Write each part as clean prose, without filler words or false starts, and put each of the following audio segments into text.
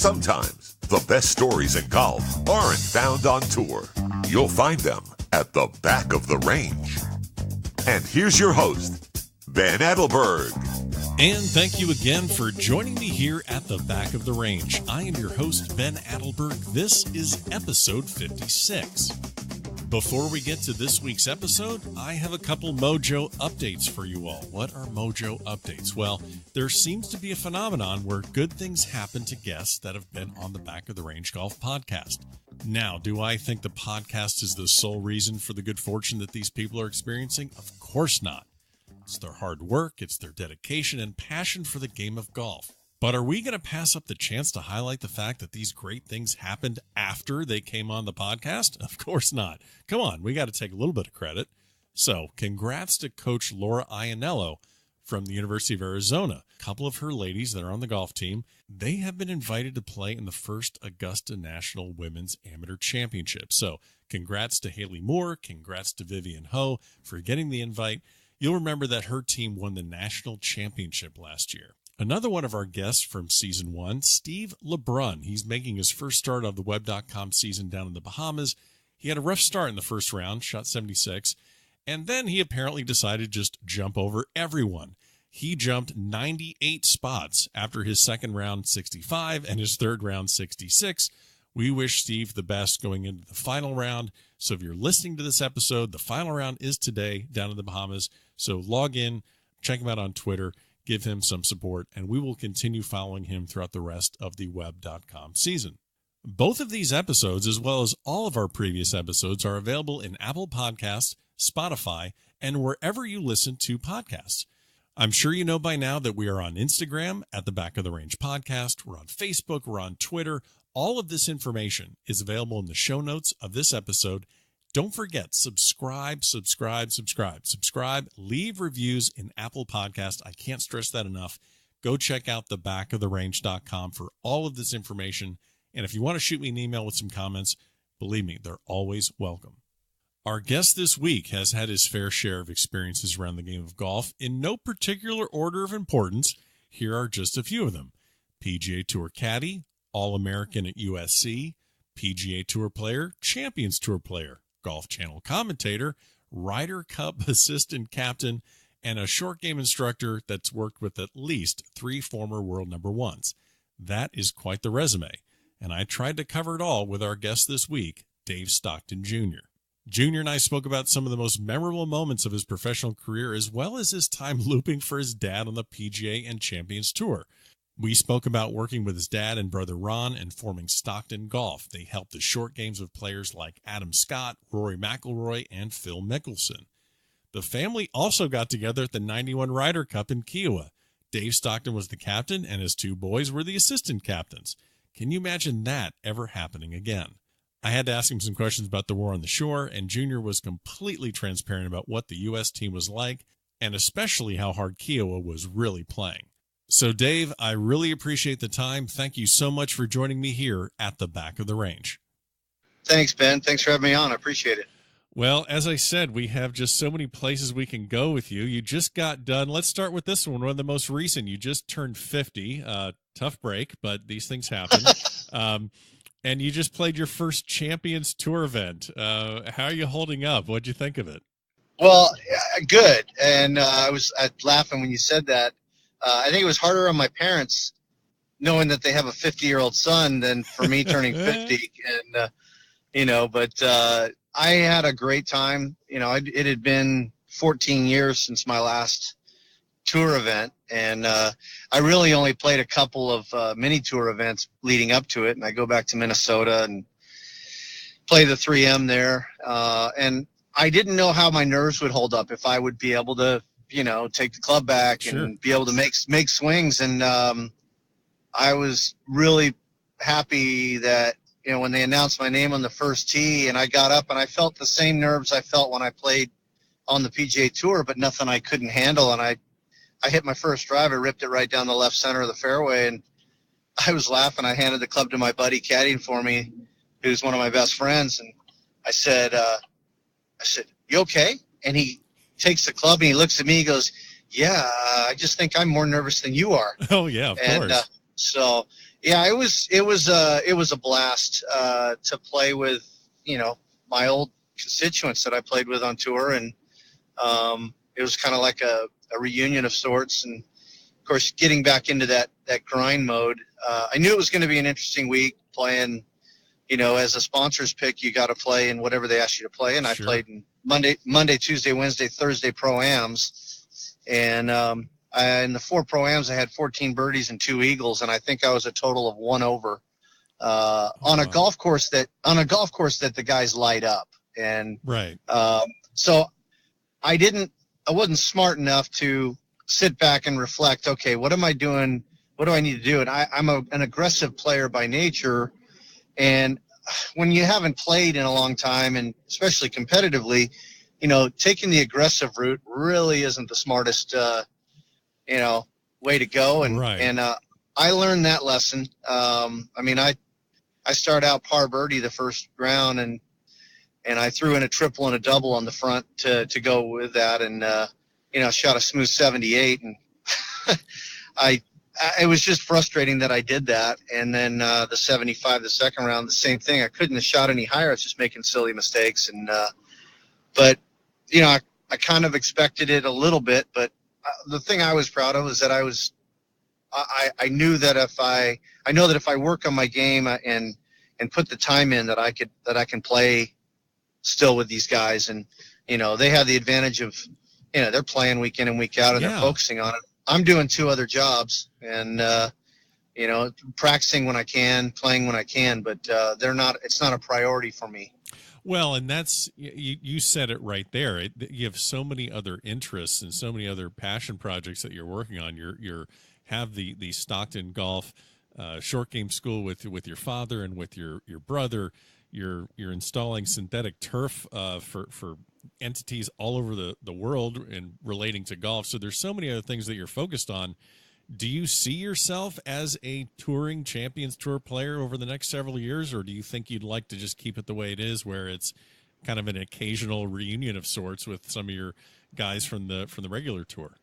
Sometimes the best stories in golf aren't found on tour. You'll find them at the back of the range. And here's your host, Ben Adelberg. And thank you again for joining me here at the back of the range. I am your host, Ben Adelberg. This is episode 56. Before we get to this week's episode, I have a couple Mojo updates for you all. What are Mojo updates? Well, there seems to be a phenomenon where good things happen to guests that have been on the Back of the Range Golf podcast. Now, do I think the podcast is the sole reason for the good fortune that these people are experiencing? Of course not. It's their hard work, it's their dedication and passion for the game of golf. But are we going to pass up the chance to highlight the fact that these great things happened after they came on the podcast? Of course not. Come on, we got to take a little bit of credit. So, congrats to Coach Laura Ianello from the University of Arizona. A couple of her ladies that are on the golf team, they have been invited to play in the first Augusta National Women's Amateur Championship. So, congrats to Haley Moore, congrats to Vivian Ho for getting the invite. You'll remember that her team won the national championship last year. Another one of our guests from season 1, Steve LeBrun. He's making his first start of the web.com season down in the Bahamas. He had a rough start in the first round, shot 76, and then he apparently decided to just jump over everyone. He jumped 98 spots after his second round 65 and his third round 66. We wish Steve the best going into the final round. So if you're listening to this episode, the final round is today down in the Bahamas. So log in, check him out on Twitter, give him some support, and we will continue following him throughout the rest of the web.com season. Both of these episodes, as well as all of our previous episodes, are available in Apple Podcasts, Spotify, and wherever you listen to podcasts. I'm sure you know by now that we are on Instagram at the Back of the Range Podcast. We're on Facebook. We're on Twitter. All of this information is available in the show notes of this episode. Don't forget, subscribe, leave reviews in Apple Podcast. I can't stress that enough. Go check out thebackoftherange.com for all of this information. And if you want to shoot me an email with some comments, believe me, they're always welcome. Our guest this week has had his fair share of experiences around the game of golf. In no particular order of importance, here are just a few of them. PGA Tour caddy, All-American at USC, PGA Tour player, Champions Tour player, Golf Channel commentator, Ryder Cup assistant captain, and a short game instructor that's worked with at least 3 former world number ones. That is quite the resume, and I tried to cover it all with our guest this week, Dave Stockton Jr. Jr. and I spoke about some of the most memorable moments of his professional career, as well as his time looping for his dad on the PGA and Champions Tour. We spoke about working with his dad and brother Ron and forming Stockton Golf. They helped the short games with players like Adam Scott, Rory McIlroy, and Phil Mickelson. The family also got together at the 91 Ryder Cup in Kiowa. Dave Stockton was the captain, and his 2 boys were the assistant captains. Can you imagine that ever happening again? I had to ask him some questions about the war on the shore, and Junior was completely transparent about what the U.S. team was like, and especially how hard Kiowa was really playing. So, Dave, I really appreciate the time. Thank you so much for joining me here at the Back of the Range. Thanks, Ben. Thanks for having me on. I appreciate it. Well, as I said, we have just so many places we can go with you. You just got done. Let's start with this one of the most recent. You just turned 50. Tough break, but these things happen. And you just played your first Champions Tour event. How are you holding up? What'd you think of it? Well, good. And I was laughing when you said that. I think it was harder on my parents knowing that they have a 50-year-old son than for me turning 50. And, but I had a great time. It had been 14 years since my last tour event. And I really only played a couple of mini tour events leading up to it. And I go back to Minnesota and play the 3M there. And I didn't know how my nerves would hold up, if I would be able to, take the club back and be able to make swings. And I was really happy that, when they announced my name on the first tee and I got up and I felt the same nerves I felt when I played on the PGA Tour, but nothing I couldn't handle. And I hit my first drive. I ripped it right down the left center of the fairway. And I was laughing. I handed the club to my buddy caddying for me, who's one of my best friends. And I said, you okay? And he takes the club and he looks at me, he goes, yeah, I just think I'm more nervous than you are. Oh yeah, of course. So Yeah, it was a blast to play with, my old constituents that I played with on tour, and it was kind of like a reunion of sorts. And of course, getting back into that grind mode, I knew it was going to be an interesting week playing. As a sponsor's pick, you got to play in whatever they ask you to play, and I played in Monday, Tuesday, Wednesday, Thursday pro-ams, and in the 4 pro-ams, I had 14 birdies and 2 eagles, and I think I was a total of 1 over on a golf course that the guys light up, and right. So I wasn't smart enough to sit back and reflect. Okay, what am I doing? What do I need to do? And I'm an aggressive player by nature, and when you haven't played in a long time, and especially competitively, taking the aggressive route really isn't the smartest way to go. And right. and I learned that lesson. I started out par birdie the first round, and I threw in a triple and a double on the front to go with that, and shot a smooth 78, and it was just frustrating that I did that. And then the 75, the second round, the same thing. I couldn't have shot any higher. I was just making silly mistakes, and but I kind of expected it a little bit, but the thing I was proud of is that I knew that if I work on my game and put the time in, that I can play still with these guys. And they have the advantage of they're playing week in and week out, and they're focusing on it. I'm doing 2 other jobs, and practicing when I can, playing when I can, but it's not a priority for me. Well, and that's, you said it right there. You have so many other interests and so many other passion projects that you're working on. You have the Stockton Golf short game school with your father and with your brother. You're installing synthetic turf for entities all over the world and relating to golf. So there's so many other things that you're focused on. Do you see yourself as a touring Champions Tour player over the next several years, or do you think you'd like to just keep it the way it is, where it's kind of an occasional reunion of sorts with some of your guys from the regular tour?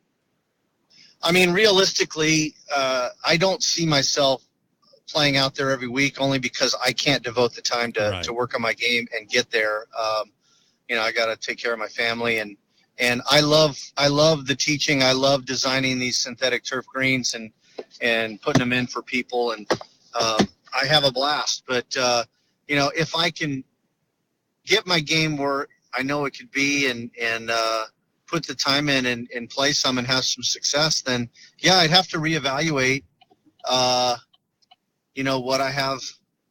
I mean, realistically, I don't see myself playing out there every week, only because I can't devote the time to work on my game and get there. I got to take care of my family, and I love the teaching. I love designing these synthetic turf greens and putting them in for people, and I have a blast. But if I can get my game where I know it could be, and put the time in and play some and have some success, then I'd have to reevaluate what I have,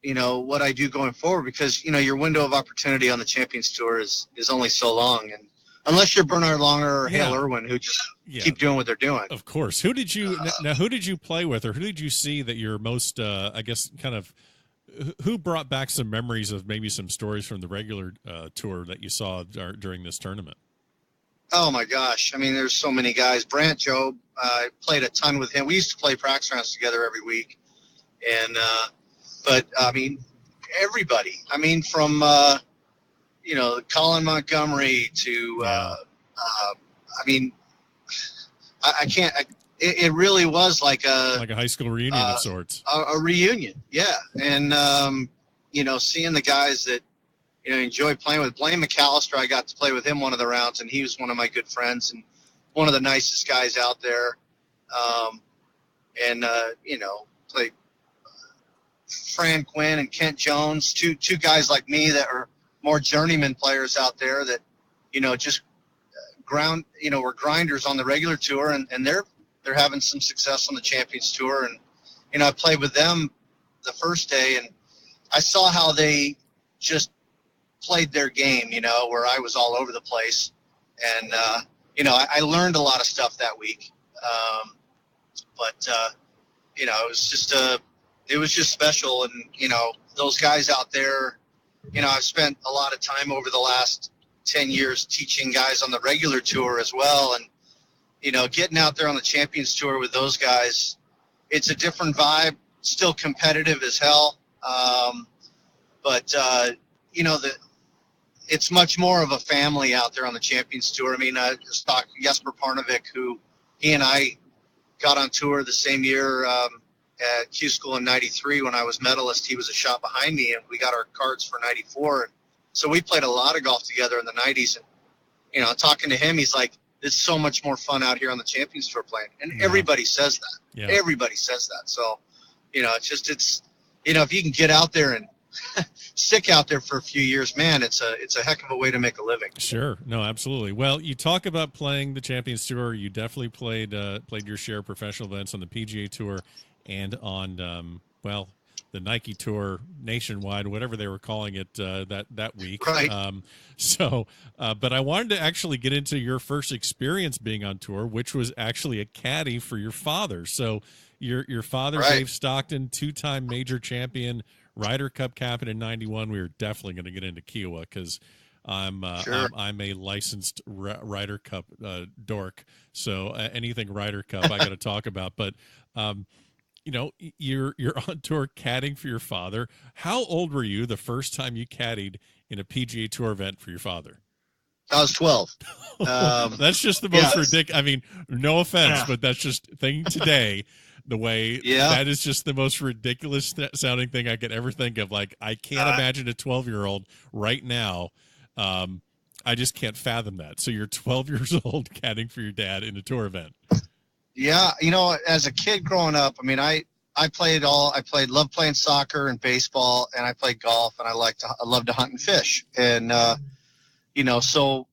what I do going forward, because your window of opportunity on the Champions Tour is only so long, and unless you're Bernard Longer or Hale Irwin, who just keep doing what they're doing. Of course. Who did you play with, or who did you see that you're most, who brought back some memories of maybe some stories from the regular tour that you saw during this tournament? Oh my gosh. I mean, there's so many guys. Brant Jobe, I played a ton with him. We used to play practice rounds together every week. And, but I mean, everybody, from, Colin Montgomery to, I can't, it really was like a high school reunion of sorts. A reunion. Yeah. And, seeing the guys that, enjoy playing with. Blaine McAllister, I got to play with him one of the rounds, and he was one of my good friends and one of the nicest guys out there. Played Fran Quinn and Kent Jones, two guys like me that are more journeyman players out there that, just were grinders on the regular tour, and they're having some success on the Champions Tour. And, I played with them the first day, and I saw how they just played their game, where I was all over the place. And, I learned a lot of stuff that week. It was just special. And, those guys out there, I've spent a lot of time over the last 10 years teaching guys on the regular tour as well. And, getting out there on the Champions Tour with those guys, it's a different vibe, still competitive as hell. It's much more of a family out there on the Champions Tour. Jesper Parnevik, who he and I got on tour the same year, at Q School in 93 when I was medalist. He was a shot behind me, and we got our cards for 94. And so we played a lot of golf together in the 90s. And, talking to him, he's like, it's so much more fun out here on the Champions Tour playing. And everybody says that. Yeah. Everybody says that. So, it's if you can get out there and stick out there for a few years, man, it's a heck of a way to make a living. Sure. No, absolutely. Well, you talk about playing the Champions Tour. You definitely played your share of professional events on the PGA Tour and on, the Nike Tour nationwide, whatever they were calling it that week. Right. But I wanted to actually get into your first experience being on tour, which was actually a caddy for your father. So your father, right. Dave Stockton, 2-time major champion, Ryder Cup captain in 91. We were definitely going to get into Kiowa because I'm a licensed Ryder Cup dork. So anything Ryder Cup I got to talk about. But you're on tour caddying for your father. How old were you the first time you caddied in a PGA Tour event for your father? I was 12. That's just the most ridiculous. I mean, no offense, but that's just thinking today. The way that is just the most ridiculous sounding thing I could ever think of. Like, I can't imagine a 12-year-old right now. I just can't fathom that. So you're 12 years old caddying for your dad in a tour event. Yeah. As a kid growing up, I mean, I loved playing soccer and baseball, and I played golf, and I loved to hunt and fish. And, so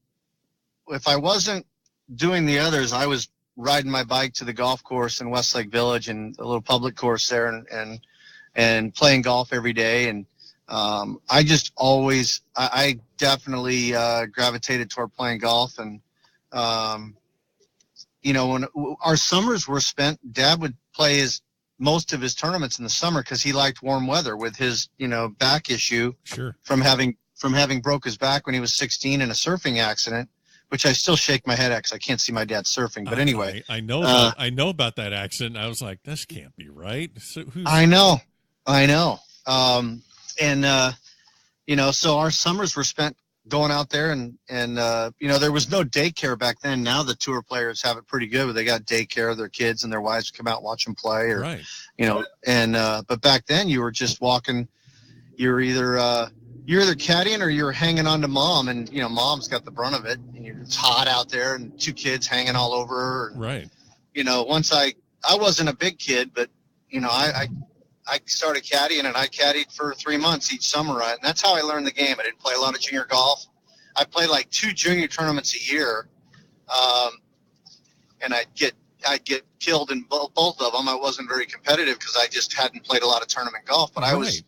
if I wasn't doing the others, I was riding my bike to the golf course in Westlake Village and a little public course there and playing golf every day. And I just always, I definitely gravitated toward playing golf. And, when our summers were spent, Dad would play most of his tournaments in the summer because he liked warm weather with his, back issue from having broke his back when he was 16 in a surfing accident. Which I still shake my head at because I can't see my dad surfing. But anyway, I know about that accident. I was like, this can't be right. So I know. So our summers were spent going out there and there was no daycare back then. Now the tour players have it pretty good where they got daycare. Their kids and their wives come out and watch them play right. But back then you were just walking. You're either caddying or you're hanging on to mom, and mom's got the brunt of it, and it's hot out there and 2 kids hanging all over her. Right. Once I wasn't a big kid, but I started caddying, and I caddied for 3 months each summer, and that's how I learned the game. I didn't play a lot of junior golf. I played like 2 junior tournaments a year, and I'd get killed in both of them. I wasn't very competitive because I just hadn't played a lot of tournament golf, but I was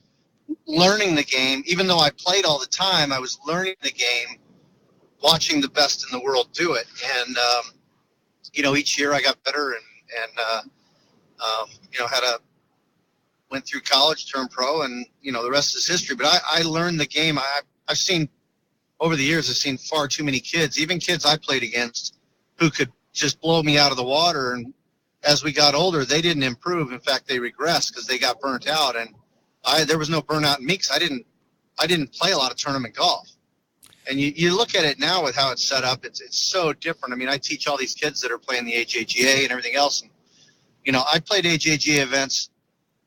learning the game. Even though I played all the time, I was learning the game, watching the best in the world do it. And, each year I got better and went through college, turned pro, and, the rest is history. But I learned the game. I've seen over the years, I've seen far too many kids, even kids I played against, who could just blow me out of the water. And as we got older, they didn't improve. In fact, they regressed because they got burnt out. And there was no burnout in me because I didn't play a lot of tournament golf. And you look at it now with how it's set up, it's so different. I mean, I teach all these kids that are playing the HAGA and everything else. And, I played HAGA events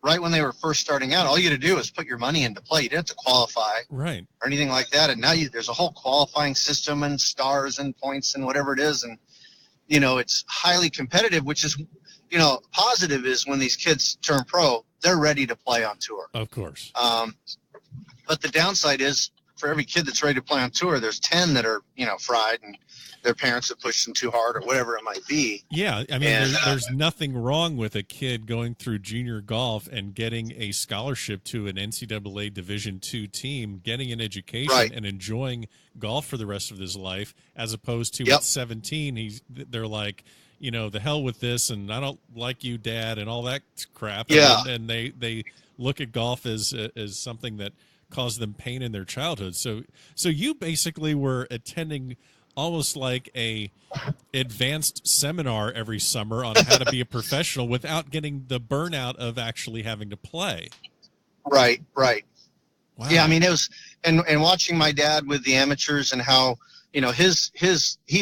right when they were first starting out. All you had to do is put your money into play. You didn't have to qualify or anything like that. And now there's a whole qualifying system and stars and points and whatever it is. And, it's highly competitive, which is, positive is when these kids turn pro, they're ready to play on tour. Of course. But the downside is for every kid that's ready to play on tour, there's 10 that are, fried and their parents have pushed them too hard or whatever it might be. Yeah. I mean, there's nothing wrong with a kid going through junior golf and getting a scholarship to an NCAA Division II team, getting an education and enjoying golf for the rest of his life, as opposed to at 17, they're like, the hell with this, and I don't like you, Dad, and all that crap. Yeah. And they look at golf as something that caused them pain in their childhood. So you basically were attending almost like a advanced seminar every summer on how to be a professional without getting the burnout of actually having to play. Right. Wow. Yeah, I mean, it was, and watching my dad with the amateurs and how, he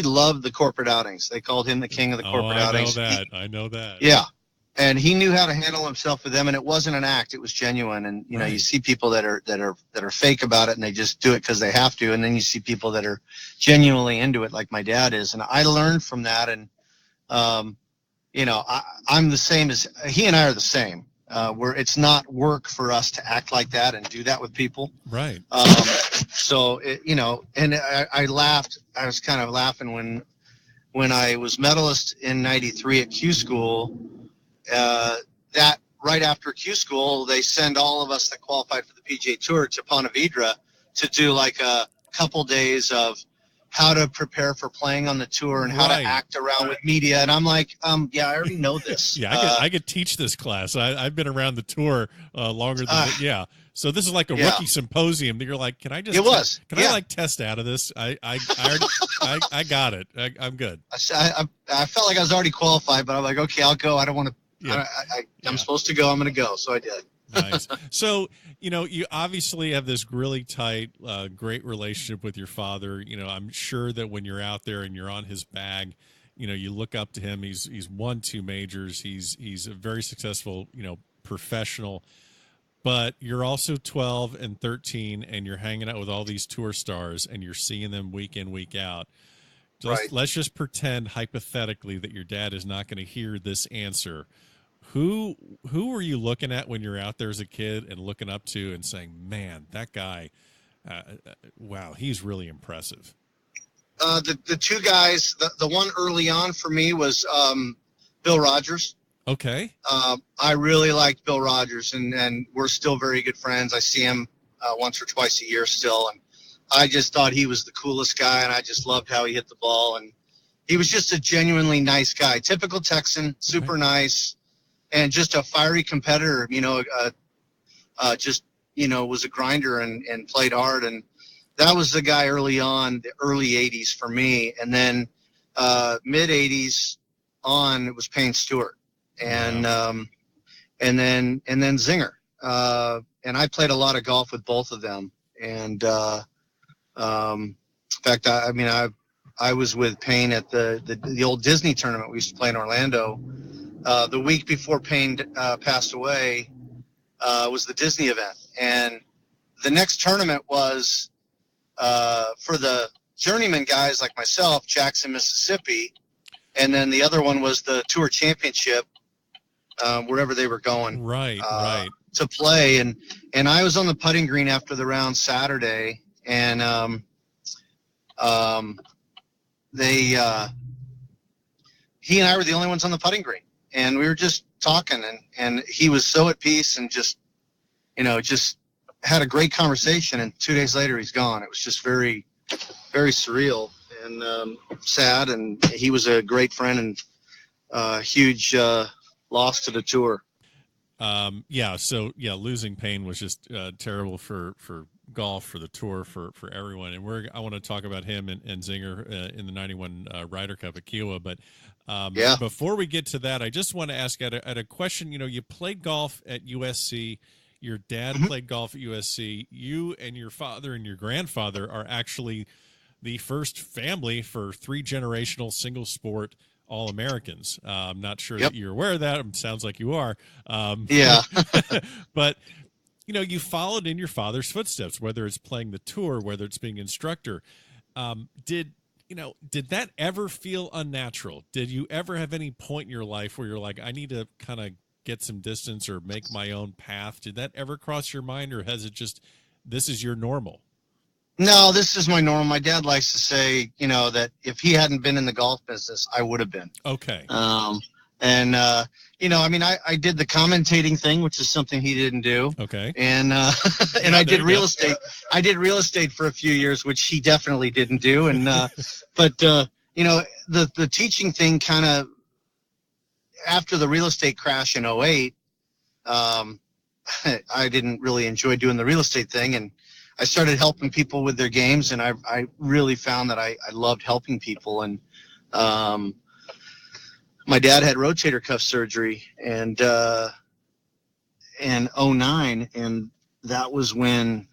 loved the corporate outings. They called him the king of the corporate outings. I know that. Yeah. and he knew how to handle himself with them, and it wasn't an act; it was genuine. And you know, Right. you see people that are fake about it, and they just do it because they have to, and then you see people that are genuinely into it, like my dad is. And I learned from that, and you know, I'm the same as he and I are the same. Where it's not work for us to act like that and do that with people. Right. So you know, and I laughed. I was kind of laughing when I was medalist in '93 at Q School. That right after Q School, they send all of us that qualified for the PGA Tour to Ponte Vedra to do like a couple days of how to prepare for playing on the tour and how to act around with media. And I'm like, yeah, I already know this. Yeah, I could teach this class. I've been around the tour longer than yeah. So this is like a rookie symposium that you're like, can I just? It was. I like test out of this? I got it. I'm good. I felt like I was already qualified, but I'm like, okay, I'll go. I don't want to. Yeah. I'm supposed to go. I'm going to go. So I did. Nice. So, you know, you obviously have this really tight, great relationship with your father. You know, I'm sure that when you're out there and you're on his bag, you know, you look up to him. He's won 2 majors. He's a very successful, you know, professional. But you're also 12 and 13, and you're hanging out with all these tour stars, and you're seeing them week in, week out. Let's just pretend hypothetically that your dad is not going to hear this answer. Who were you looking at when you're out there as a kid and looking up to and saying, man, that guy, wow, he's really impressive? The 2 guys, the one early on for me was Bill Rogers. Okay. I really liked Bill Rogers, and we're still very good friends. I see him once or twice a year still, and I just thought he was the coolest guy, and I just loved how he hit the ball. And he was just a genuinely nice guy, typical Texan, super nice. And just a fiery competitor, you know, just, you know, was a grinder and played hard. And that was the guy early on, the early 80s for me. And then mid 80s on, it was Payne Stewart. And and then Zinger. And I played a lot of golf with both of them. And in fact, I was with Payne at the old Disney tournament we used to play in Orlando. The week before Payne passed away was the Disney event. And the next tournament was for the journeyman guys like myself, Jackson, Mississippi. And then the other one was the Tour Championship, wherever they were going to play. And I was on the putting green after the round Saturday. And he and I were the only ones on the putting green. And we were just talking, and he was so at peace and just, you know, just had a great conversation. And 2 days later, he's gone. It was just very, very surreal and sad. And he was a great friend and huge loss to the tour. Losing Payne was just terrible for golf, for the tour, for everyone. And I want to talk about him and Zinger in the 91 Ryder Cup at Kiowa. But before we get to that, I just want to ask at a question. You know, you played golf at USC. Your dad played golf at USC. You and your father and your grandfather are actually the first family for 3 generational single sport All-Americans. I'm not sure that you're aware of that. It sounds like you are. But, you know, you followed in your father's footsteps, whether it's playing the tour, whether it's being instructor. Did that ever feel unnatural? Did you ever have any point in your life where you're like, I need to kind of get some distance or make my own path? Did that ever cross your mind, or has it just, this is your normal? No, this is my normal. My dad likes to say, you know, that if he hadn't been in the golf business, I would have been. Okay. You know, I mean, I did the commentating thing, which is something he didn't do. Okay. And I did real estate. I did real estate for a few years, which he definitely didn't do. And, you know, the teaching thing kind of, after the real estate crash in 2008, I didn't really enjoy doing the real estate thing. And I started helping people with their games, and I really found that I loved helping people. And my dad had rotator cuff surgery in 2009, and that was when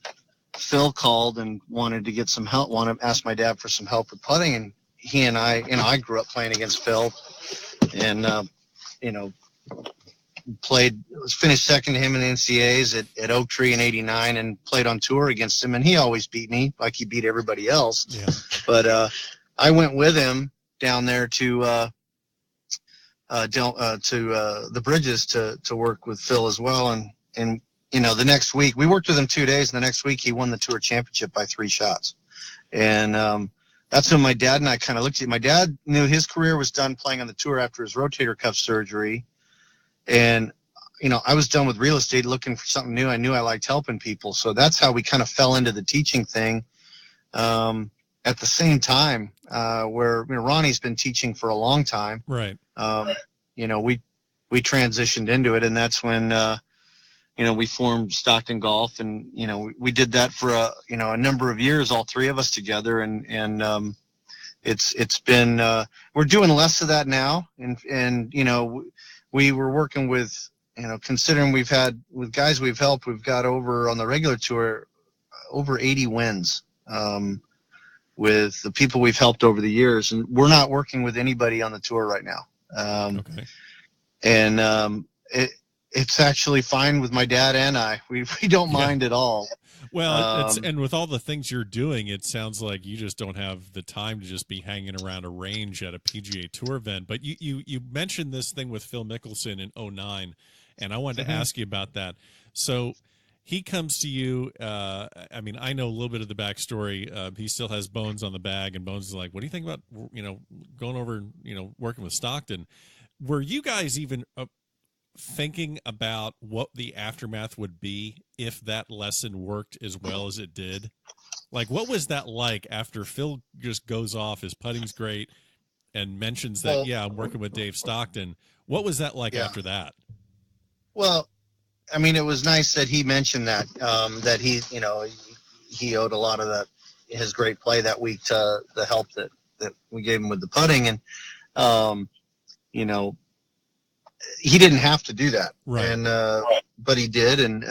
Phil called and wanted to get some help, asked my dad for some help with putting. And he and I grew up playing against Phil, and you know, finished second to him in the NCAAs at Oak Tree in '89, and played on tour against him, and he always beat me like he beat everybody else. Yeah. But I went with him down there to the Bridges to work with Phil as well, and the next week we worked with him 2 days, and the next week he won the tour championship by 3 shots, and that's when my dad and I kind of looked at. My dad knew his career was done playing on the tour after his rotator cuff surgery, and I was done with real estate, looking for something new. I knew I liked helping people, so that's how we kind of fell into the teaching thing. At the same time, where Ronnie's been teaching for a long time, right? We transitioned into it, and that's when we formed Stockton Golf, and we did that for a number of years, all 3 of us together, and it's been we're doing less of that now, and we were working with considering we've had with guys we've helped, we've got over on the regular tour over 80 wins. With the people we've helped over the years, and we're not working with anybody on the tour right now. Okay. And it's actually fine with my dad and I. We don't mind at all. Well, and with all the things you're doing, it sounds like you just don't have the time to just be hanging around a range at a PGA Tour event. But you mentioned this thing with Phil Mickelson in '09, and I wanted to ask you about that. So he comes to you. I know a little bit of the backstory. He still has Bones on the bag, and Bones is like, "What do you think about going over and working with Stockton?" Were you guys even thinking about what the aftermath would be if that lesson worked as well as it did? Like, what was that like after Phil just goes off, his putting's great, and mentions that, I'm working with Dave Stockton? What was that like after that? Well, it was nice that he mentioned that, that he owed a lot of his great play that week to the help that we gave him with the putting. And, he didn't have to do that. Right. And, but he did. And,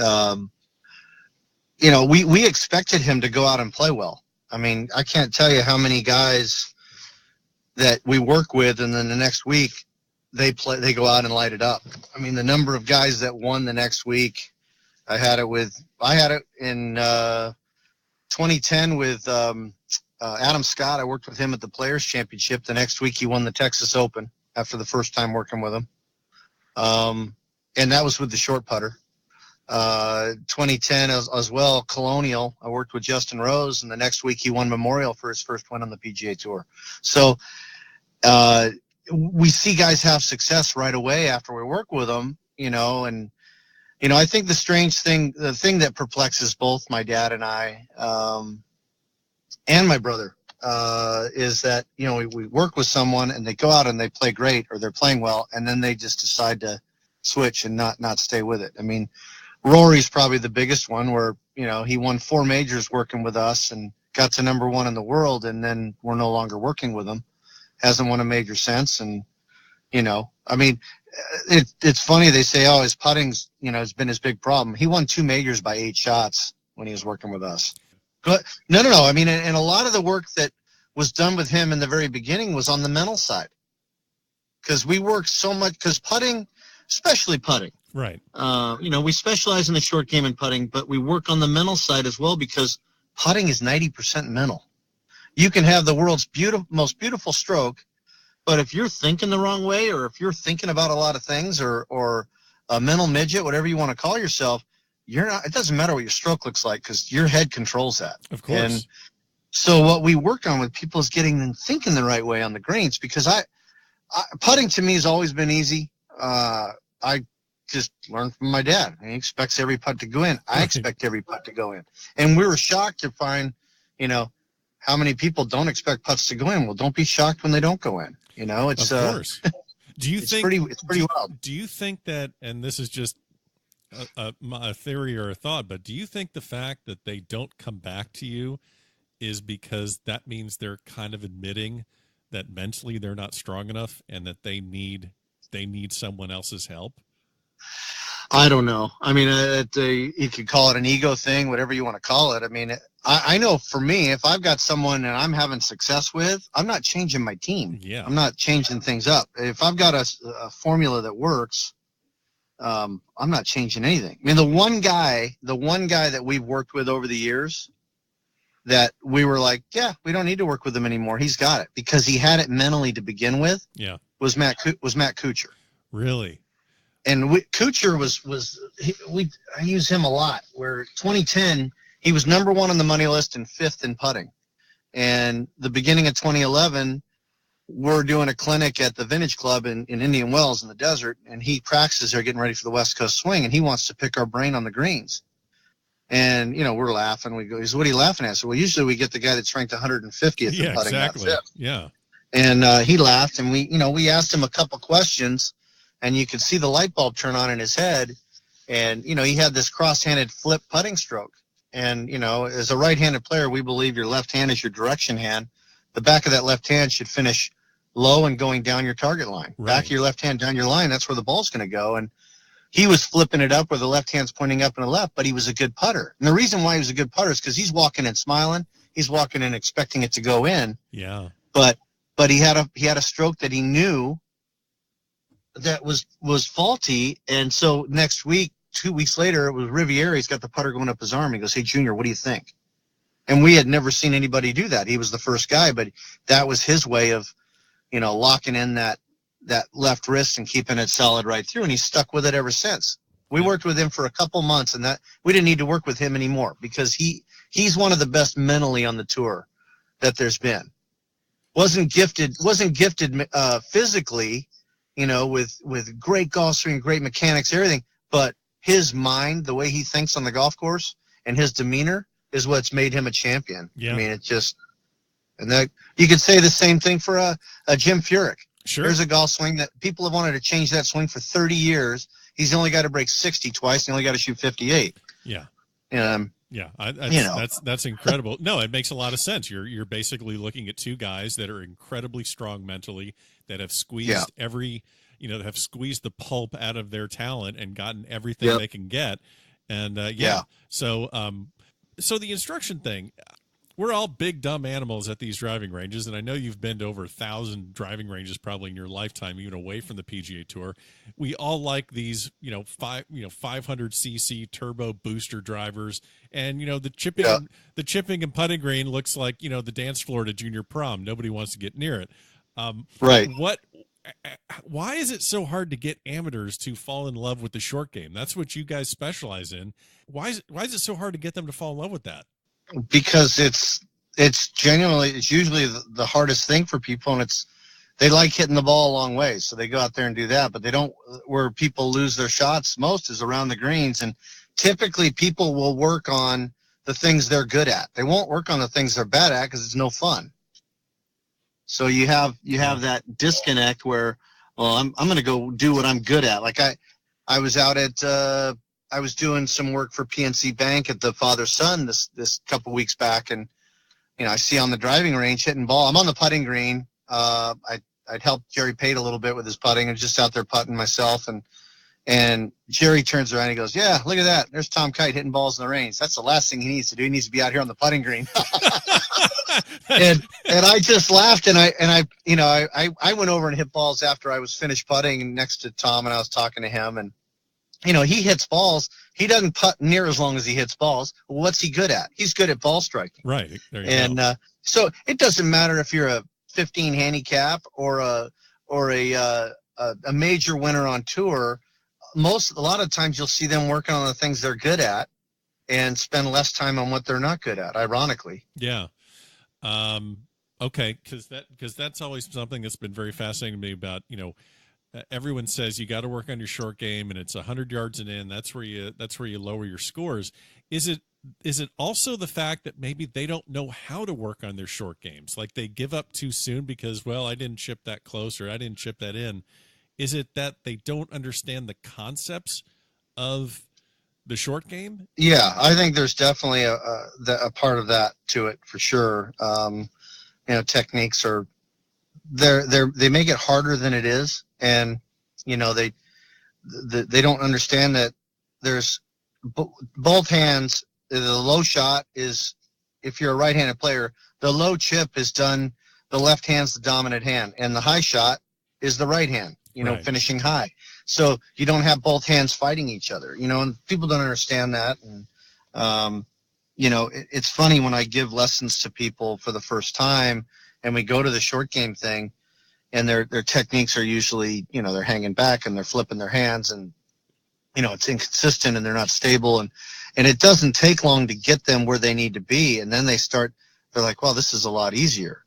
we expected him to go out and play well. I can't tell you how many guys that we work with, and then the next week they go out and light it up. The number of guys that won the next week, I had it in 2010 with Adam Scott. I worked with him at the Players Championship. The next week he won the Texas Open after the first time working with him. And that was with the short putter. 2010 as well, Colonial. I worked with Justin Rose, and the next week he won Memorial for his first win on the PGA Tour. So we see guys have success right away after we work with them, and I think the strange thing, the thing that perplexes both my dad and I, and my brother, is that, we work with someone and they go out and they play great, or they're playing well, and then they just decide to switch and not stay with it. Rory's probably the biggest one, where, he won 4 majors working with us and got to number 1 in the world, and then we're no longer working with him. Hasn't won a major since. And, it's funny. They say, his putting's, has been his big problem. He won 2 majors by 8 shots when he was working with us. But no. And a lot of the work that was done with him in the very beginning was on the mental side, because we worked so much, because putting, especially putting, right. We specialize in the short game and putting, but we work on the mental side as well, because putting is 90% mental. You can have the world's most beautiful stroke, but if you're thinking the wrong way, or if you're thinking about a lot of things, or a mental midget, whatever you want to call yourself, it doesn't matter what your stroke looks like, because your head controls that. Of course. And so what we work on with people is getting them thinking the right way on the greens, because putting to me has always been easy. I just learned from my dad. He expects every putt to go in. I expect every putt to go in. And we were shocked to find, how many people don't expect putts to go in. Well, don't be shocked when they don't go in. It's of course. Do you think it's pretty wild? Do you think that, and this is just a theory or a thought, but do you think the fact that they don't come back to you is because that means they're kind of admitting that mentally they're not strong enough, and that they need someone else's help? I don't know. You could call it an ego thing, whatever you want to call it. I know for me, if I've got someone that I'm having success with, I'm not changing my team. Yeah. I'm not changing things up. If I've got a formula that works, I'm not changing anything. I mean, the one guy that we've worked with over the years that we were like, yeah, we don't need to work with him anymore. He's got it because he had it mentally to begin with. Yeah. Was Matt Kuchar. Really? And Kuchar I use him a lot. Where 2010, he was number 1 on the money list and 5th in putting. And the beginning of 2011, we're doing a clinic at the Vintage Club in Indian Wells in the desert, and he practices there getting ready for the West Coast swing, and he wants to pick our brain on the greens. And, we're laughing. We go, he says, what are you laughing at? I said, well, usually we get the guy that's ranked 150th in putting, exactly. not 5th. Yeah. And he laughed, and we asked him a couple questions, and you could see the light bulb turn on in his head. And, he had this cross-handed flip putting stroke. And, as a right-handed player, we believe your left hand is your direction hand. The back of that left hand should finish low and going down your target line. Right. Back of your left hand down your line, that's where the ball's going to go. And he was flipping it up where the left hand's pointing up and the left, but he was a good putter. And the reason why he was a good putter is because he's walking in smiling. He's walking in expecting it to go in. Yeah. But he had a stroke that he knew that was faulty. And so next week, 2 weeks later, it was Riviera. He's got the putter going up his arm. He goes, hey, Junior, what do you think? And we had never seen anybody do that. He was the first guy, but that was his way of, locking in that left wrist and keeping it solid right through. And he's stuck with it ever since. We worked with him for a couple months, and that we didn't need to work with him anymore because he's one of the best mentally on the tour that there's been. Wasn't gifted physically, with great golf swing, great mechanics, everything. But his mind, the way he thinks on the golf course, and his demeanor is what's made him a champion. Yeah. I mean, it's just, and that you could say the same thing for a Jim Furyk. Sure. There's a golf swing that people have wanted to change that swing for 30 years. He's only got to break 60 twice. And he only got to shoot 58. Yeah. Yeah, that's incredible. No, it makes a lot of sense. You're basically looking at two guys that are incredibly strong mentally, that have squeezed have squeezed the pulp out of their talent and gotten everything they can get. And so the instruction thing, we're all big dumb animals at these driving ranges, and I know you've been to over 1,000 driving ranges probably in your lifetime, even away from the PGA Tour. We all like these 500cc turbo booster drivers, and the chipping and putting green looks like the dance floor at a junior prom. Nobody wants to get near it. Right. Why is it so hard to get amateurs to fall in love with the short game? That's what you guys specialize in. Why is it so hard to get them to fall in love with that? Because it's usually the hardest thing for people, and they like hitting the ball a long way, so they go out there and do that. But they don't. Where people lose their shots most is around the greens, and typically people will work on the things they're good at. They won't work on the things they're bad at because it's no fun. So you have that disconnect where, well, I'm going to go do what I'm good at. Like I was out at I was doing some work for PNC Bank at the father-son this couple weeks back, and I see on the driving range hitting ball. I'm on the putting green. I'd helped Jerry Pate a little bit with his putting, and just out there putting myself. And Jerry turns around and he goes, "Yeah, look at that. There's Tom Kite hitting balls in the range. That's the last thing he needs to do. He needs to be out here on the putting green." and I just laughed, and I went over and hit balls after I was finished putting next to Tom, and I was talking to him, and he hits balls. He doesn't putt near as long as he hits balls. Well, what's he good at? He's good at ball striking. Right. There you go. So it doesn't matter if you're a 15 handicap or a major winner on tour. A lot of times you'll see them working on the things they're good at and spend less time on what they're not good at, ironically. Yeah. Okay. Cause that's always something that's been very fascinating to me about, everyone says you got to work on your short game and it's 100 yards and in, that's where you lower your scores. Is it also the fact that maybe they don't know how to work on their short games? Like they give up too soon because, well, I didn't chip that close or I didn't chip that in. Is it that they don't understand the concepts of the short game? Yeah, I think there's definitely a part of that to it for sure. Techniques are they make it harder than it is, and they don't understand that there's both hands. The low shot is, if you're a right-handed player, the low chip is done. The left hand's the dominant hand, and the high shot is the right hand, Right. finishing high. So you don't have both hands fighting each other, and people don't understand that. And, it's funny when I give lessons to people for the first time and we go to the short game thing, and their techniques are usually, they're hanging back and they're flipping their hands, and, it's inconsistent and they're not stable. And it doesn't take long to get them where they need to be. And then they're like, well, this is a lot easier.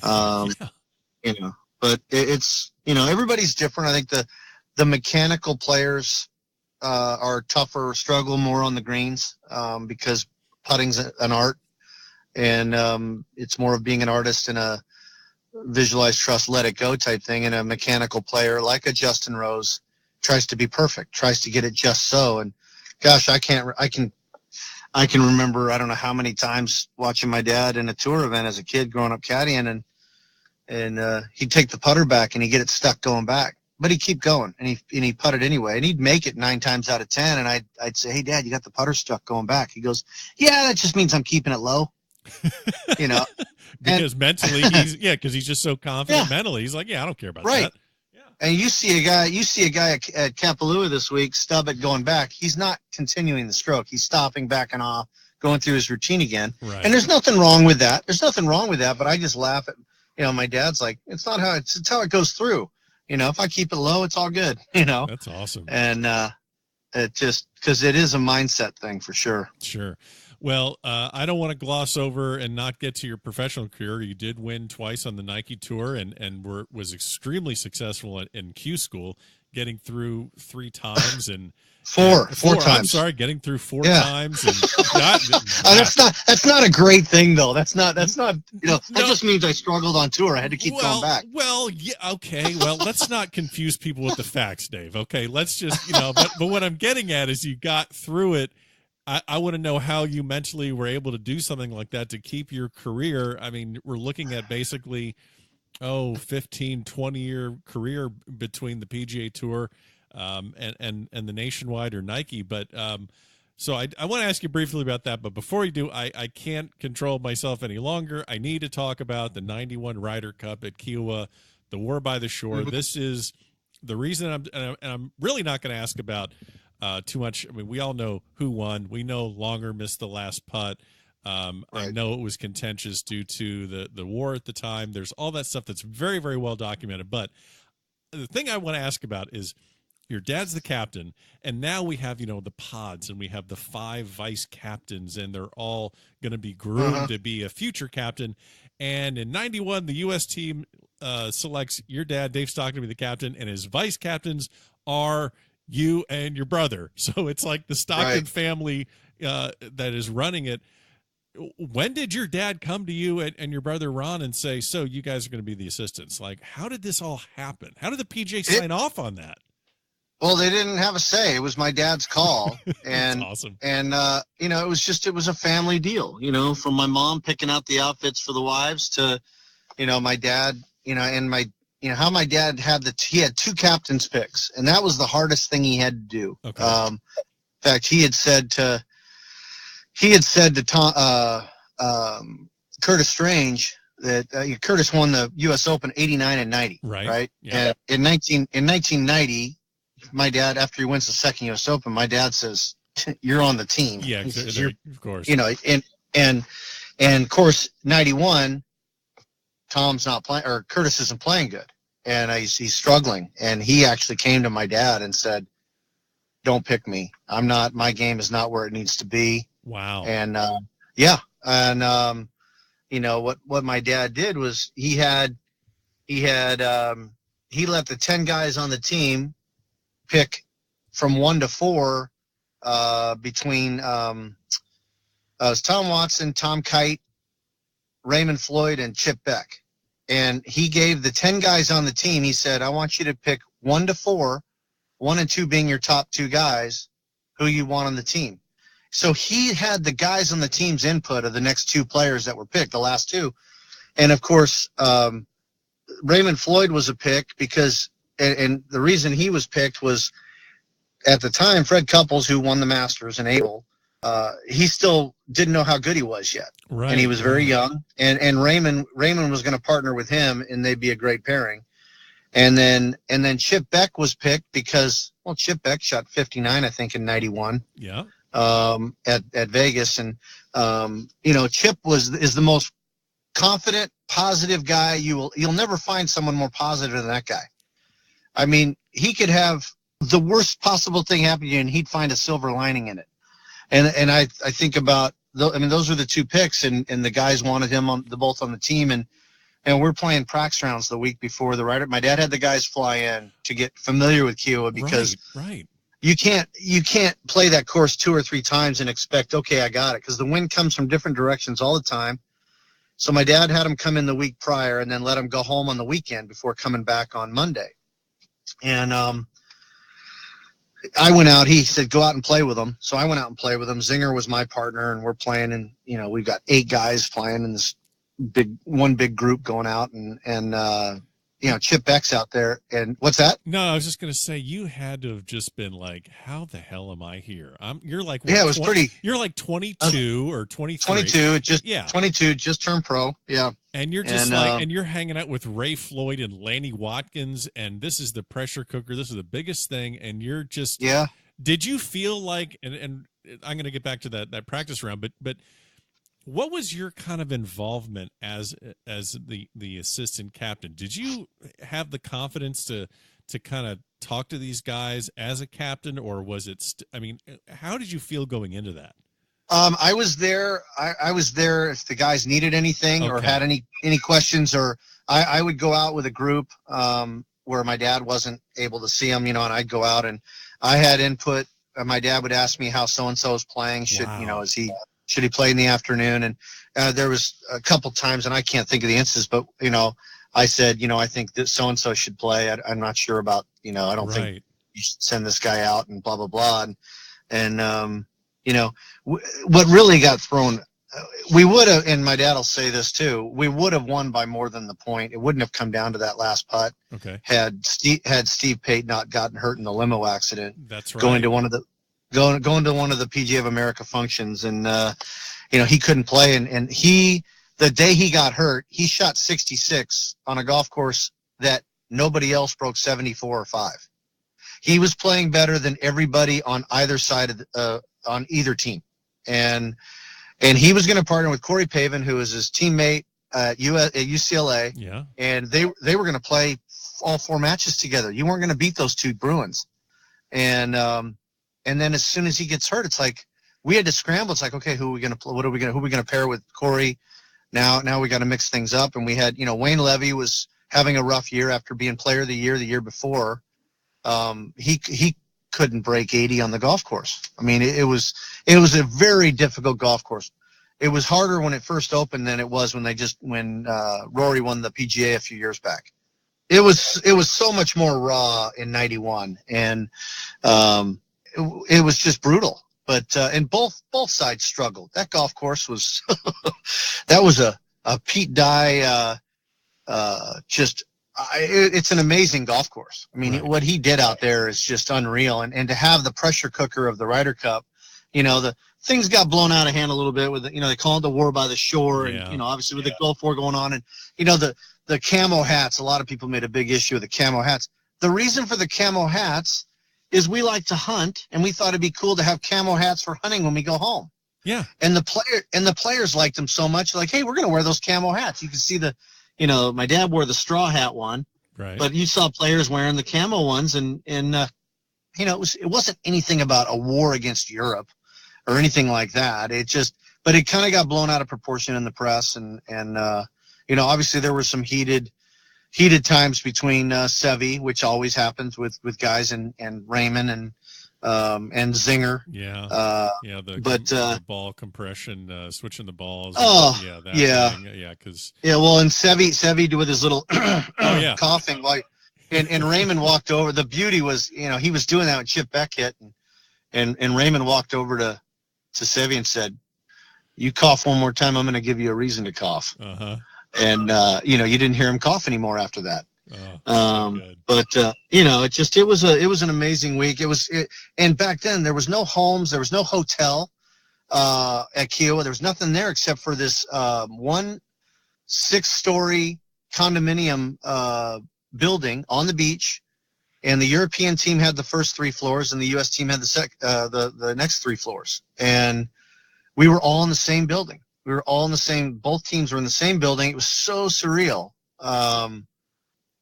Yeah. But it's, everybody's different. I think the mechanical players are tougher, struggle more on the greens because putting's an art. And it's more of being an artist in a visualize, trust, let it go type thing. And a mechanical player like a Justin Rose tries to be perfect, tries to get it just so. And gosh, I can remember, I don't know how many times watching my dad in a tour event as a kid growing up caddying, and he'd take the putter back and he'd get it stuck going back, but he'd keep going and he putted anyway, and he'd make it 9 times out of 10. And I'd say, hey Dad, you got the putter stuck going back. He goes, yeah, that just means I'm keeping it low. Because mentally because he's just so confident mentally. He's like, yeah, I don't care about that. Yeah. And you see a guy at Kapalua this week, stub it going back. He's not continuing the stroke. He's stopping, backing off, going through his routine again. Right. And there's nothing wrong with that. But I just laugh at, my dad's like, it's not how it's how it goes through. If I keep it low, it's all good, That's awesome. And it just, because it is a mindset thing for sure. Sure. Well, I don't want to gloss over and not get to your professional career. You did win twice on the Nike Tour and was extremely successful in Q School, getting through 3 times and four times. I'm sorry, getting through 4 times. And that's not a great thing though. That's not that just means I struggled on tour. I had to keep going back. Well, yeah, okay. Well, let's not confuse people with the facts, Dave. Okay, let's just but what I'm getting at is you got through it. I want to know how you mentally were able to do something like that to keep your career. I mean, we're looking at basically, 15, 20-year career between the PGA Tour and the Nationwide or Nike. But so I want to ask you briefly about that. But before you do, I can't control myself any longer. I need to talk about the 91 Ryder Cup at Kiowa, the War by the Shore. This is the reason I'm really not going to ask about too much. I mean, we all know who won. We know Longer missed the last putt. Right. I know it was contentious due to the war at the time. There's all that stuff that's very, very well documented. But the thing I want to ask about is your dad's the captain, and now we have, the pods, and we have the 5 vice captains, and they're all going to be groomed to be a future captain. And in 91, the U.S. team selects your dad, Dave Stockton, to be the captain, and his vice captains are you and your brother. So it's like the Stockton family that is running it. When did your dad come to you and your brother Ron and say, so you guys are going to be the assistants? Like, how did this all happen? How did the PGA sign off on that? Well, they didn't have a say. It was my dad's call. And That's awesome. And it was a family deal, from my mom picking out the outfits for the wives to, my dad, and how my dad he had 2 captain's picks, and that was the hardest thing he had to do. Okay. In fact, he had said to Tom, Curtis Strange that Curtis won the U.S. Open 89 and 90. Right. Yeah. And in 1990, my dad, after he wins the second U.S. Open, my dad says, "You're on the team." Yeah, says, of course. And of course, 91, Tom's not playing, or Curtis isn't playing good, and he's struggling. And he actually came to my dad and said, "Don't pick me. My game is not where it needs to be." Wow. And what my dad did was he let the 10 guys on the team pick from 1 to 4 between it was Tom Watson, Tom Kite, Raymond Floyd, and Chip Beck. And he gave the 10 guys on the team, he said, I want you to pick 1 to 4, 1 and 2 being your top 2 guys, who you want on the team. So he had the guys on the team's input of the next 2 players that were picked, the last 2. And of course, Raymond Floyd was a pick because, and the reason he was picked was at the time, Fred Couples, who won the Masters in April, he still didn't know how good he was yet. Right. And he was very young. And Raymond was going to partner with him, and they'd be a great pairing. And then Chip Beck was picked because, well, Chip Beck shot 59, I think, in 91. Yeah. At Vegas. And, Chip is the most confident, positive guy. You'll never find someone more positive than that guy. I mean, he could have the worst possible thing happen to you and he'd find a silver lining in it. And I think about, those were the two picks, and the guys wanted him both on the team. And we're playing practice rounds the week before the Ryder. My dad had the guys fly in to get familiar with Kiowa because right. You can't play that course 2 or 3 times and expect, okay, I got it, because the wind comes from different directions all the time. So my dad had him come in the week prior and then let him go home on the weekend before coming back on Monday. And I went out. He said, go out and play with them. So I went out and played with him. Zinger was my partner, and we're playing. And, we've got 8 guys playing in this big group going out. And Chip Beck's out there. And what's that? No, I was just going to say, you had to have just been like, how the hell am I here? You're like, what, it was 20, pretty. You're like 22 or 23. 22, just turned pro. Yeah. And you're just and you're hanging out with Ray Floyd and Lanny Watkins, and this is the pressure cooker. This is the biggest thing. And you're just, yeah. Did you feel like, and I'm going to get back to that practice round, but what was your kind of involvement as the assistant captain? Did you have the confidence to kind of talk to these guys as a captain, or was it? How did you feel going into that? I was there. I was there if the guys needed anything or had any questions, or I would go out with a group where my dad wasn't able to see them, and I'd go out and I had input. My dad would ask me how so and so is playing. Should he play in the afternoon? And there was a couple times, and I can't think of the instances, but I said, I think that so and so should play. I'm not sure about, I don't think you should send this guy out and blah blah blah. And what really got thrown, we would have, and my dad will say this too, we would have won by more than the point. It wouldn't have come down to that last putt. Okay. Had Steve Pate not gotten hurt in the limo accident. That's right. Going to one of the PGA of America functions, and he couldn't play, and the day he got hurt, he shot 66 on a golf course that nobody else broke 74 or 5. He was playing better than everybody on either side of on either team, and he was going to partner with Corey Pavin, who was his teammate at UCLA. Yeah, and they were going to play all 4 matches together. You weren't going to beat those 2 Bruins, and then as soon as he gets hurt, it's like we had to scramble. It's like, okay, who are we going to pair with Corey? Now we got to mix things up. And we had, Wayne Levy was having a rough year after being player of the year before. He couldn't break 80 on the golf course. I mean, it was a very difficult golf course. It was harder when it first opened than it was when Rory won the PGA a few years back. It was so much more raw in 91, and it was just brutal. But and both sides struggled. That golf course was that was a Pete Dye it's an amazing golf course. I mean, what he did out there is just unreal. And to have the pressure cooker of the Ryder Cup, the things got blown out of hand a little bit with, they call it the war by the shore. And, obviously with the Gulf War going on, and, the camo hats, a lot of people made a big issue of the camo hats. The reason for the camo hats is we like to hunt, and we thought it'd be cool to have camo hats for hunting when we go home. Yeah. And the players liked them so much, like, hey, we're going to wear those camo hats. You can see my dad wore the straw hat one, right? But you saw players wearing the camo ones, and it wasn't anything about a war against Europe or anything like that. But it kind of got blown out of proportion in the press, and obviously there were some heated times between Seve, which always happens with guys, and Raymond and Zinger. Yeah. The ball compression, switching the balls. Oh, yeah. Because well, and Seve with his little coughing, and Raymond walked over. The beauty was, he was doing that when Chip Beck hit, and Raymond walked over to Seve and said, "You cough one more time, I'm going to give you a reason to cough." Uh-huh. And you didn't hear him cough anymore after that. But it was an amazing week. And back then there was no homes, there was no hotel at Kiowa. There was nothing there except for this one 6-story condominium building on the beach, and the European team had the first 3 floors, and the U.S. team had the next 3 floors. And we were all in the same building. We were all in the same. Both teams were in the same building. It was so surreal.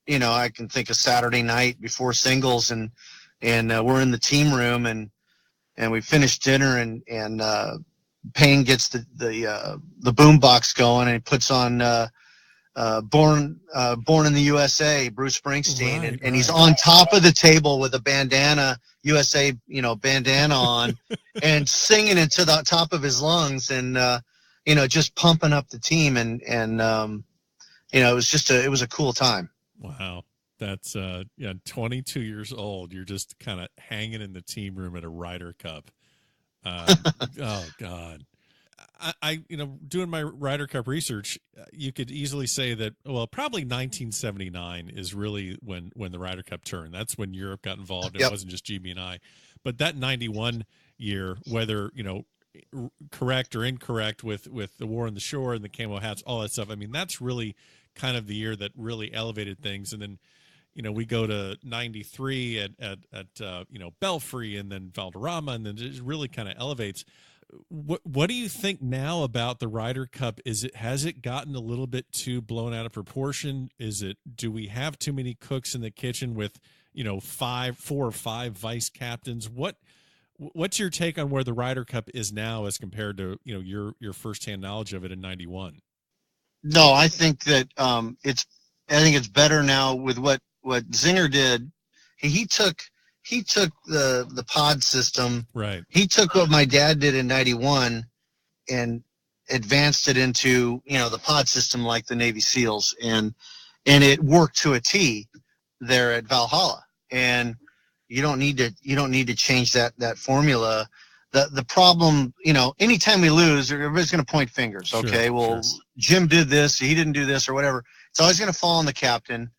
You know, I can think of Saturday night before singles, and we're in the team room, and we finished dinner, and Payne gets the boom box going, and he puts on Born in the USA, Bruce Springsteen, Right, and he's on top of the table with a bandana, USA, bandana on, and singing it to the top of his lungs, and just pumping up the team, and it was a cool time. Wow. That's 22 years old. You're just kind of hanging in the team room at a Ryder Cup. Oh God. I doing my Ryder Cup research, you could easily say that, well, probably 1979 is really when the Ryder Cup turned. That's when Europe got involved. It Yep. wasn't just GB and I. But that 91 year, whether, correct or incorrect with the war on the shore and the camo hats, all that stuff, I mean, that's really kind of the year that really elevated things. And then, we go to 93 at Belfry, and then Valderrama, and then it really kind of elevates. What do you think now about the Ryder Cup? Has it gotten a little bit too blown out of proportion? Do we have too many cooks in the kitchen with, 4 or 5 vice captains? What's your take on where the Ryder Cup is now as compared to, your firsthand knowledge of it in 91? No, I think that it's better now with what Zinger did. He took the pod system. Right. He took what my dad did in 91 and advanced it into, the pod system, like the Navy SEALs, and it worked to a T there at Valhalla. And you don't need to change that formula. The problem, anytime we lose, everybody's going to point fingers. Okay. Sure, well, sure. Jim did this, he didn't do this, or whatever. It's always going to fall on the captain.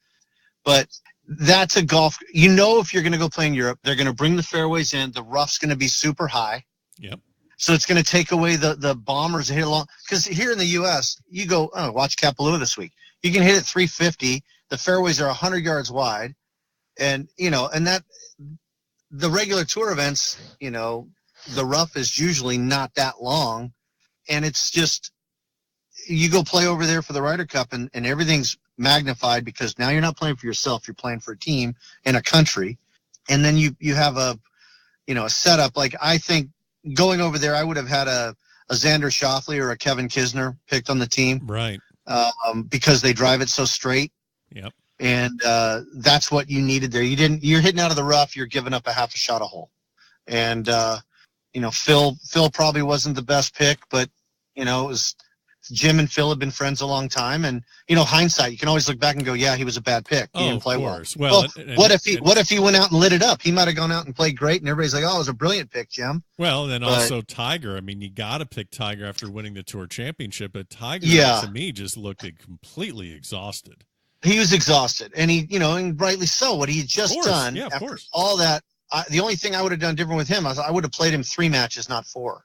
But that's a golf. If you're going to go play in Europe, they're going to bring the fairways in. The rough's going to be super high. Yep. So it's going to take away the bombers that hit along. Because here in the U.S., you go, watch Kapalua this week. You can hit it 350. The fairways are 100 yards wide. And, and that the regular tour events, the rough is usually not that long. And it's just, you go play over there for the Ryder Cup, and everything's magnified, because now you're not playing for yourself, you're playing for a team and a country. And then you have a setup. Like, I think going over there, I would have had a Xander Schauffele or a Kevin Kisner picked on the team, Right. Because they drive it so straight. Yep. And that's what you needed there. You're hitting out of the rough, you're giving up a half a shot a hole. And Phil probably wasn't the best pick, but it was Jim and Phil have been friends a long time, and hindsight, you can always look back and go, yeah, he was a bad pick. He didn't play well. Well, what if he went out and lit it up? He might have gone out and played great, and everybody's like, oh, it was a brilliant pick, Jim. Well, then also Tiger. I mean, you got to pick Tiger after winning the Tour Championship, but Tiger, to me, just looked completely exhausted. He was exhausted, and and rightly so. What he had just done, after all that, the only thing I would have done different with him, I would have played him 3 matches, not 4.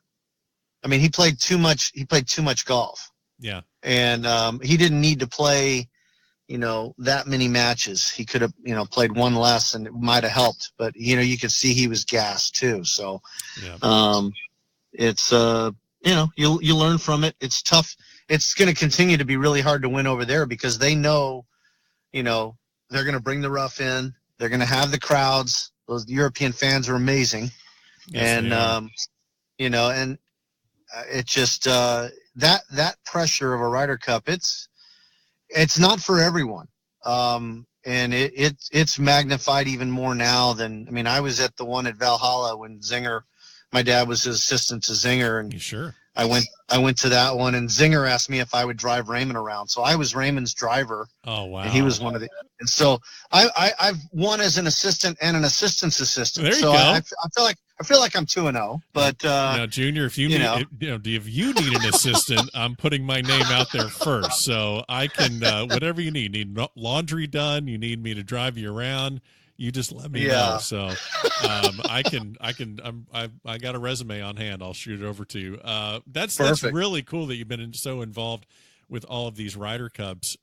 I mean, he played too much. He played too much golf. Yeah. And he didn't need to play, that many matches. He could have, played 1 less, and it might have helped. But you could see he was gassed too. So, it's you learn from it. It's tough. It's going to continue to be really hard to win over there, because they know, they're going to bring the rough in. They're going to have the crowds. Those European fans are amazing. Yes, and and it just that pressure of a Ryder Cup, it's not for everyone, and it's magnified even more now than, I mean, I was at the one at Valhalla when Zinger, my dad was his assistant to Zinger, and sure, I went to that one, and Zinger asked me if I would drive Raymond around, so I was Raymond's driver. Oh wow! And he was one of the, and so I've won as an assistant and an assistant's assistant. There you so go. I feel like I'm 2-0, but now, Junior, if you need, if you need an assistant, I'm putting my name out there first, so I can whatever you need laundry done, you need me to drive you around, you just let me know. So I got a resume on hand. I'll shoot it over to you. That's really cool that you've been so involved with all of these Ryder Cups.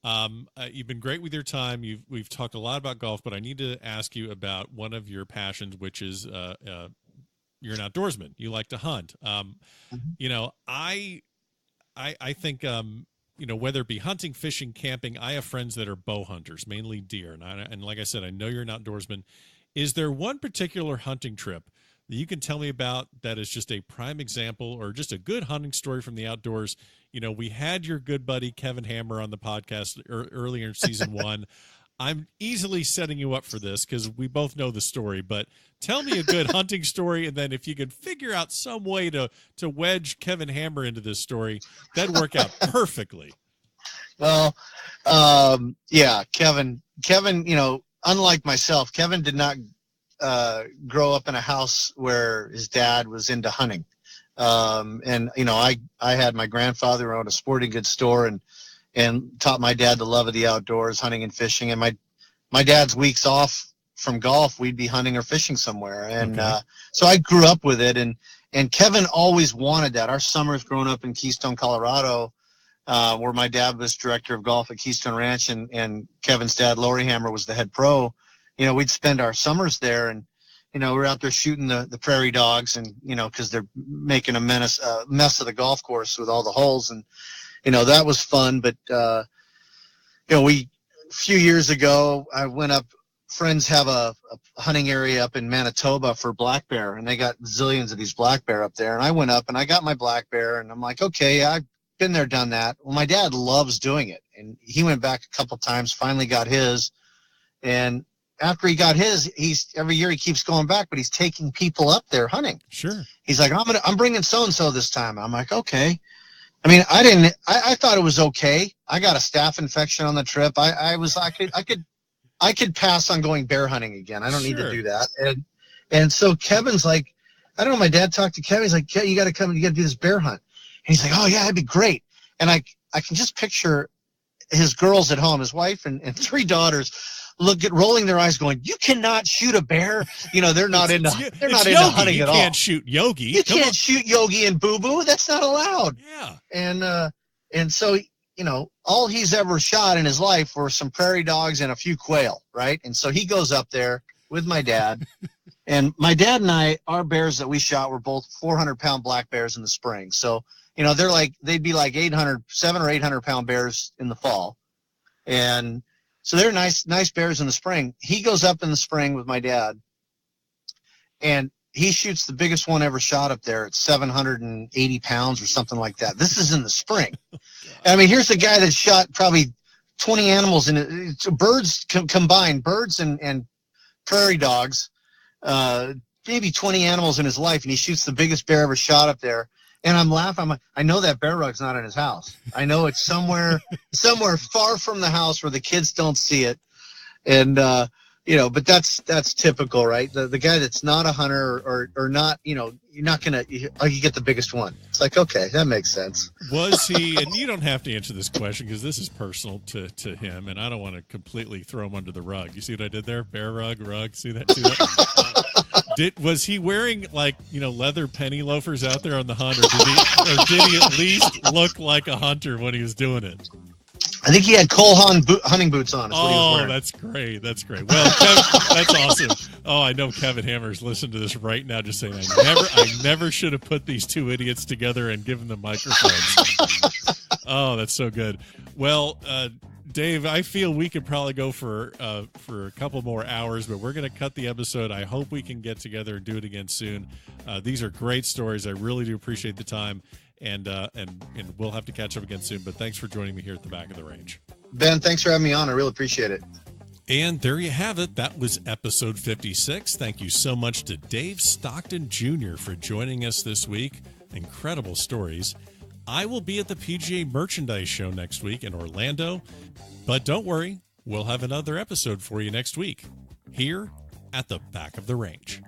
You've been great with your time. We've talked a lot about golf, but I need to ask you about one of your passions, which is you're an outdoorsman. You like to hunt. You know, I think you know, whether it be hunting, fishing, camping, I have friends that are bow hunters, mainly deer. And like I said, I know you're an outdoorsman. Is there one particular hunting trip that you can tell me about that is just a prime example or just a good hunting story from the outdoors? You know, we had your good buddy Kevin Hammer on the podcast earlier in season 1. I'm easily setting you up for this because we both know the story, but tell me a good hunting story, and then if you could figure out some way to wedge Kevin Hammer into this story, that'd work out perfectly. Well, yeah, Kevin, you know, unlike myself, Kevin did not grow up in a house where his dad was into hunting. And, you know, I had my grandfather who owned a sporting goods store and taught my dad the love of the outdoors, hunting and fishing. And my dad's weeks off from golf, we'd be hunting or fishing somewhere. And so I grew up with it. And Kevin always wanted that. Our summers growing up in Keystone, Colorado, where my dad was director of golf at Keystone Ranch, and Kevin's dad, Rory Hammer, was the head pro. You know, we'd spend our summers there, and, you know, we're out there shooting the prairie dogs, and, you know, because they're making a mess of the golf course with all the holes. And, you know, that was fun. But, you know, a few years ago, I went up, friends have a hunting area up in Manitoba for black bear, and they got zillions of these black bear up there. And I went up and I got my black bear, and I'm like, okay, I've been there, done that. Well, my dad loves doing it, and he went back a couple times, finally got his. And after he got his, every year he keeps going back, but he's taking people up there hunting. Sure. He's like, I'm bringing so-and-so this time. I'm like, okay. I mean, I thought it was okay. I got a staph infection on the trip. I could pass on going bear hunting again. I don't need to do that. And so Kevin's like, I don't know. My dad talked to Kevin. He's like, you got to come and you got to do this bear hunt. And he's like, oh yeah, that'd be great. And I can just picture his girls at home, his wife and 3 daughters, rolling their eyes, going, "You cannot shoot a bear." You know, they're not into hunting at all. You can't shoot Yogi. You can't shoot Yogi and Boo Boo. That's not allowed. Yeah. And so, you know, all he's ever shot in his life were some prairie dogs and a few quail, right? And so he goes up there with my dad, and my dad and I, our bears that we shot were both 400-pound black bears in the spring. So, you know, they'd be like 700 or 800-pound bears in the fall, and so they're nice bears in the spring. He goes up in the spring with my dad, and he shoots the biggest one ever shot up there at 780 pounds or something like that. This is in the spring. I mean, here's a guy that shot probably 20 animals in birds combined, birds and prairie dogs, maybe 20 animals in his life, and he shoots the biggest bear ever shot up there. And I'm laughing. I'm like, I know that bear rug's not in his house. I know it's somewhere far from the house where the kids don't see it. And, you know, but that's typical, right? The guy that's not a hunter or not, you know, you're not going to, you get the biggest one. It's like, okay, that makes sense. Was he, and you don't have to answer this question because this is personal to him, and I don't want to completely throw him under the rug. You see what I did there? Bear rug, see that? Was he wearing, like, you know, leather penny loafers out there on the hunt, or did he at least look like a hunter when he was doing it? I think he had Cole Haan hunting boots on. Oh, that's great. That's great. Well, Kevin, that's awesome. Oh, I know Kevin Hammer's listening to this right now just saying, I never should have put these 2 idiots together and given them microphones. Oh, that's so good. Well, Dave, I feel we could probably go for a couple more hours, but we're going to cut the episode. I hope we can get together and do it again soon. These are great stories. I really do appreciate the time, and we'll have to catch up again soon. But thanks for joining me here at the Back of the Range. Ben, thanks for having me on. I really appreciate it. And there you have it. That was episode 56. Thank you so much to Dave Stockton Jr. for joining us this week. Incredible stories. I will be at the PGA Merchandise Show next week in Orlando, but don't worry, we'll have another episode for you next week here at the Back of the Range.